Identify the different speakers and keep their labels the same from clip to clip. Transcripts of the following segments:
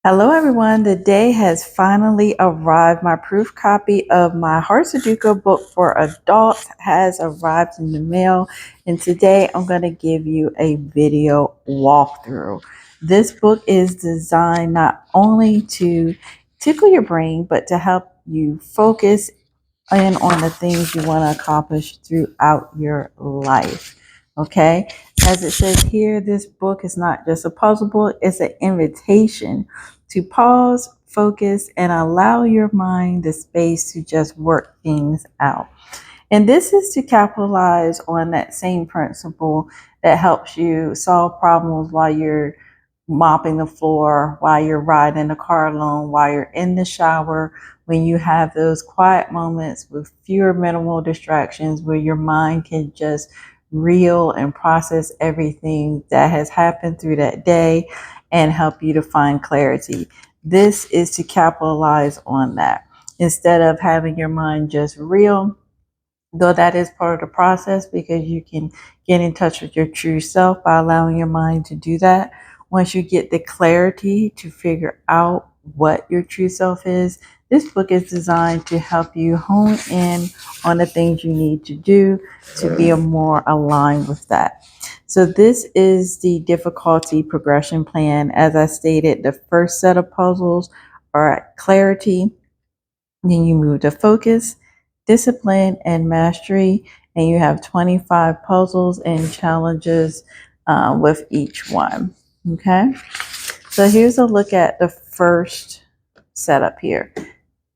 Speaker 1: Hello, everyone. The day has finally arrived. My proof copy of my Heart Sudoku book for adults has arrived in the mail, and today I'm going to give you a video walkthrough. This book is designed not only to tickle your brain, but to help you focus in on the things you want to accomplish throughout your life. Okay, as it says here, this book is not just a puzzle book, it's an invitation to pause, focus, and allow your mind the space to just work things out. And this is to capitalize on that same principle that helps you solve problems while you're mopping the floor, while you're riding the car alone, while you're in the shower, when you have those quiet moments with fewer minimal distractions where your mind can just reel and process everything that has happened through that day and help you to find clarity. This is to capitalize on that. Instead of having your mind just reel, though that is part of the process because you can get in touch with your true self by allowing your mind to do that. Once you get the clarity to figure out what your true self is, this book is designed to help you hone in on the things you need to do to be more aligned with that. So this is the difficulty progression plan. As I stated, the first set of puzzles are at clarity, then you move to focus, discipline, and mastery, and you have 25 puzzles and challenges with each one. Okay, so here's a look at the first setup here.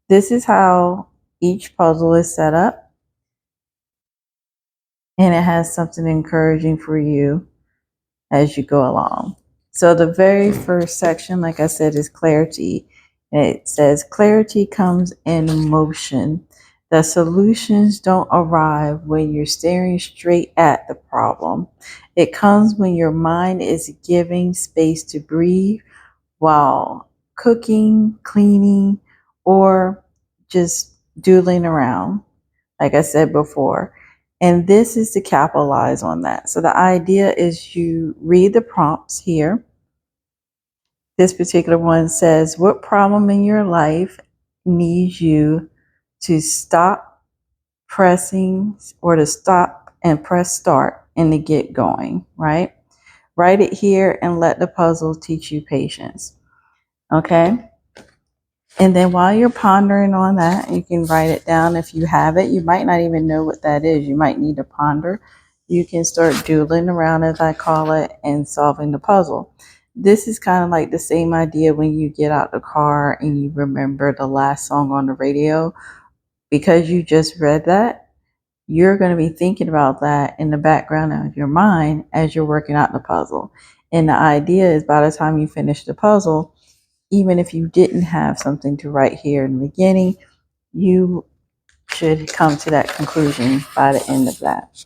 Speaker 1: This is how each puzzle is set up, and it has something encouraging for you as you go along. So the very first section, like I said, is clarity. It says clarity comes in motion. The solutions don't arrive when you're staring straight at the problem. It comes when your mind is giving space to breathe while cooking, cleaning, or just doodling around, like I said before. And this is to capitalize on that. So the idea is you read the prompts here. This particular one says, what problem in your life needs you to stop pressing or to stop and press start and to get going, right? Write it here and let the puzzle teach you patience. Okay. And then while you're pondering on that, you can write it down if you have it. You might not even know what that is. You might need to ponder. You can start doodling around, as I call it, and solving the puzzle. This is kind of like the same idea when you get out the car and you remember the last song on the radio. Because you just read that, you're going to be thinking about that in the background of your mind as you're working out the puzzle. And the idea is by the time you finish the puzzle, even if you didn't have something to write here in the beginning, you should come to that conclusion by the end of that.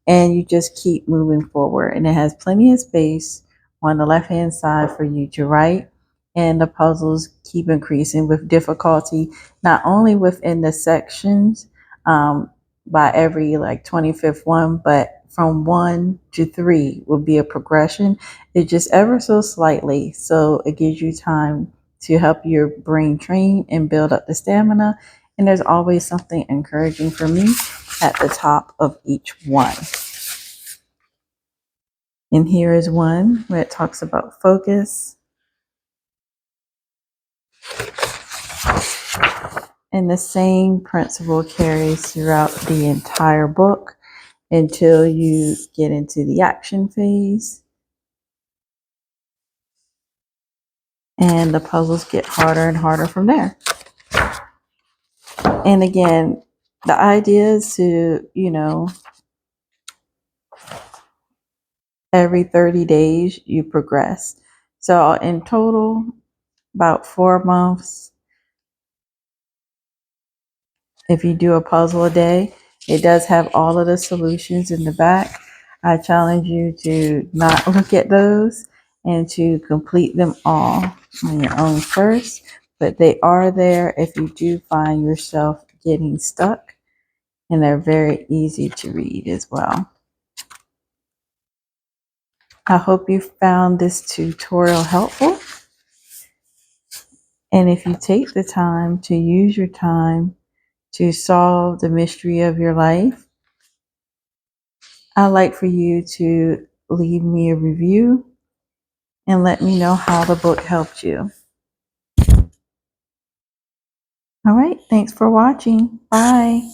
Speaker 1: And you just keep moving forward. And it has plenty of space on the left hand side for you to write. And the puzzles keep increasing with difficulty, not only within the sections by every like 25th one, but from 1 to 3 will be a progression. It's just ever so slightly. So it gives you time to help your brain train and build up the stamina. And there's always something encouraging for me at the top of each one. And here is one where it talks about focus. And the same principle carries throughout the entire book until you get into the action phase. And the puzzles get harder and harder from there. And again, the idea is to, every 30 days you progress. So in total, about 4 months, if you do a puzzle a day, it does have all of the solutions in the back. I challenge you to not look at those and to complete them all on your own first, but they are there if you do find yourself getting stuck, and they're very easy to read as well. I hope you found this tutorial helpful. And if you take the time to use your time to solve the mystery of your life, I'd like for you to leave me a review and let me know how the book helped you. All right, thanks for watching. Bye.